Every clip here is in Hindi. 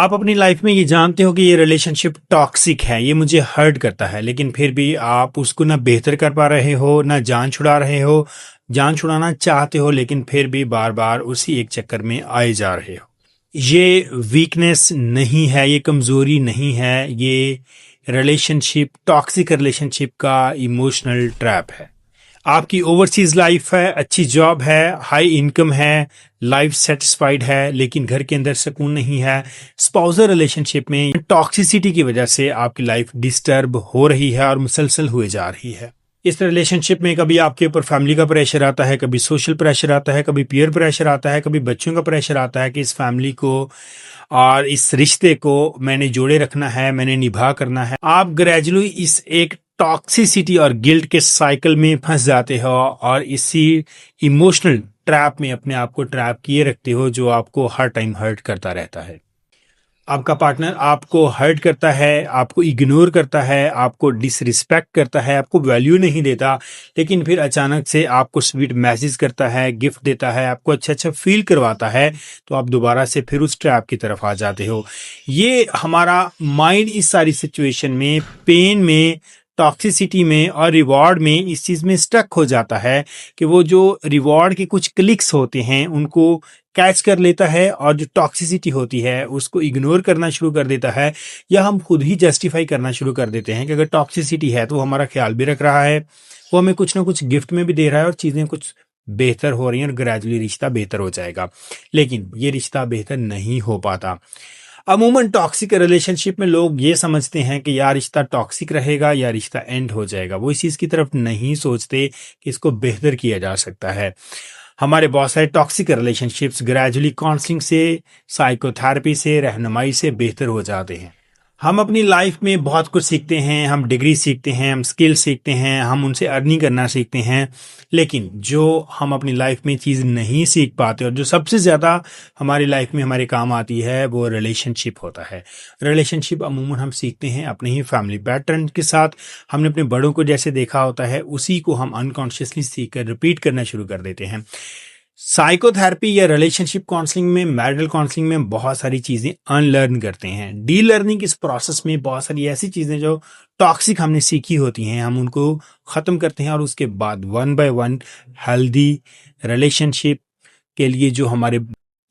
आप अपनी लाइफ में ये जानते हो कि ये रिलेशनशिप टॉक्सिक है, ये मुझे हर्ट करता है, लेकिन फिर भी आप उसको ना बेहतर कर पा रहे हो, ना जान छुड़ा रहे हो, जान छुड़ाना चाहते हो लेकिन फिर भी बार बार उसी एक चक्कर में आए जा रहे हो। ये वीकनेस नहीं है, ये कमज़ोरी नहीं है, ये रिलेशनशिप, टॉक्सिक रिलेशनशिप का इमोशनल ट्रैप है। आपकी ओवरसीज लाइफ है, अच्छी जॉब है, हाई इनकम है, लाइफ सेटिस्फाइड है, लेकिन घर के अंदर सुकून नहीं है। स्पाउसल रिलेशनशिप में टॉक्सिसिटी की वजह से आपकी लाइफ डिस्टर्ब हो रही है और मुसलसल हुए जा रही है। इस रिलेशनशिप में कभी आपके ऊपर फैमिली का प्रेशर आता है, कभी सोशल प्रेशर आता है, कभी पीयर प्रेशर आता है, कभी बच्चों का प्रेशर आता है कि इस फैमिली को और इस रिश्ते को मैंने जोड़े रखना है, मैंने निभा करना है। आप ग्रेजुअली इस एक टॉक्सिसिटी और गिल्ट के साइकिल में फंस जाते हो और इसी इमोशनल ट्रैप में अपने आप को ट्रैप किए रखते हो, जो आपको हर टाइम हर्ट करता रहता है। आपका पार्टनर आपको हर्ट करता है, आपको इग्नोर करता है, आपको डिसरिस्पेक्ट करता है, आपको वैल्यू नहीं देता, लेकिन फिर अचानक से आपको स्वीट मैसेज करता है, गिफ्ट देता है, आपको अच्छा अच्छा फील करवाता है, तो आप दोबारा से फिर उस ट्रैप की तरफ आ जाते हो। ये हमारा माइंड इस सारी सिचुएशन में, पेन में, टॉक्सिसिटी में और रिवॉर्ड में इस चीज़ में स्टक हो जाता है कि वो जो रिवॉर्ड के कुछ क्लिक्स होते हैं उनको कैच कर लेता है और जो टॉक्सिसिटी होती है उसको इग्नोर करना शुरू कर देता है, या हम खुद ही जस्टिफाई करना शुरू कर देते हैं कि अगर टॉक्सिसिटी है तो वो हमारा ख्याल भी रख रहा है, वो हमें कुछ ना कुछ गिफ्ट में भी दे रहा है और चीज़ें कुछ बेहतर हो रही हैं और ग्रेजुअली रिश्ता बेहतर हो जाएगा। लेकिन ये रिश्ता बेहतर नहीं हो पाता। अमूमन टॉक्सिक रिलेशनशिप में लोग ये समझते हैं कि या रिश्ता टॉक्सिक रहेगा या रिश्ता एंड हो जाएगा। वो इस चीज़ की तरफ नहीं सोचते कि इसको बेहतर किया जा सकता है। हमारे बहुत सारे टॉक्सिक रिलेशनशिप्स ग्रेजुअली काउंसलिंग से, साइकोथेरेपी से, रहनुमाई से बेहतर हो जाते हैं। हम अपनी लाइफ में बहुत कुछ सीखते हैं, हम डिग्री सीखते हैं, हम स्किल सीखते हैं, हम उनसे अर्निंग करना सीखते हैं, लेकिन जो हम अपनी लाइफ में चीज़ नहीं सीख पाते और जो सबसे ज़्यादा हमारी लाइफ में हमारे काम आती है वो रिलेशनशिप होता है। रिलेशनशिप अमूमन हम सीखते हैं अपने ही फैमिली पैटर्न के साथ। हमने अपने बड़ों को जैसे देखा होता है उसी को हम अनकॉन्शियसली सीख कर रिपीट करना शुरू कर देते हैं। साइकोथेरेपी या रिलेशनशिप काउंसलिंग में, मैरिटल काउंसलिंग में बहुत सारी चीज़ें अनलर्न करते हैं। डी लर्निंग इस प्रोसेस में बहुत सारी ऐसी चीज़ें जो टॉक्सिक हमने सीखी होती हैं हम उनको ख़त्म करते हैं और उसके बाद one by one healthy relationship के लिए जो हमारे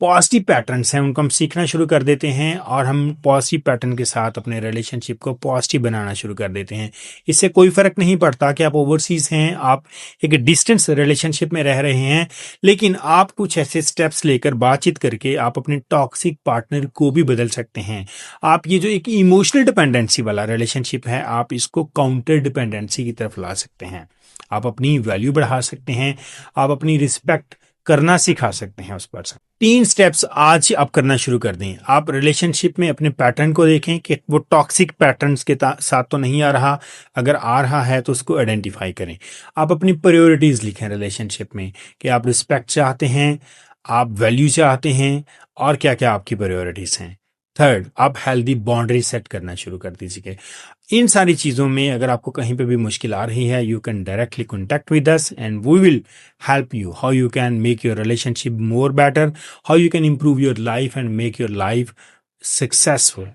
पॉजिटिव पैटर्न्स हैं उनको हम सीखना शुरू कर देते हैं और हम पॉजिटिव पैटर्न के साथ अपने रिलेशनशिप को पॉजिटिव बनाना शुरू कर देते हैं। इससे कोई फ़र्क नहीं पड़ता कि आप ओवरसीज़ हैं, आप एक डिस्टेंस रिलेशनशिप में रह रहे हैं, लेकिन आप कुछ ऐसे स्टेप्स लेकर बातचीत करके आप अपने टॉक्सिक पार्टनर को भी बदल सकते हैं। आप ये जो एक इमोशनल डिपेंडेंसी वाला रिलेशनशिप है, आप इसको काउंटर डिपेंडेंसी की तरफ ला सकते हैं। आप अपनी वैल्यू बढ़ा सकते हैं, आप अपनी रिस्पेक्ट करना सिखा सकते हैं उस पर्सन। 3 स्टेप्स आज आप करना शुरू कर दें। आप रिलेशनशिप में अपने पैटर्न को देखें कि वो टॉक्सिक पैटर्न्स के साथ तो नहीं आ रहा, अगर आ रहा है तो उसको आइडेंटिफाई करें। आप अपनी प्रायोरिटीज़ लिखें रिलेशनशिप में कि आप रिस्पेक्ट चाहते हैं, आप वैल्यू चाहते हैं और क्या क्या आपकी प्रायोरिटीज़ हैं। थर्ड, आप हेल्दी बाउंड्री सेट करना शुरू कर दीजिए। इन सारी चीज़ों में अगर आपको कहीं पे भी मुश्किल आ रही है, you can directly contact with us and we will help you how you can make your relationship more better, how you can improve your life and make your life successful.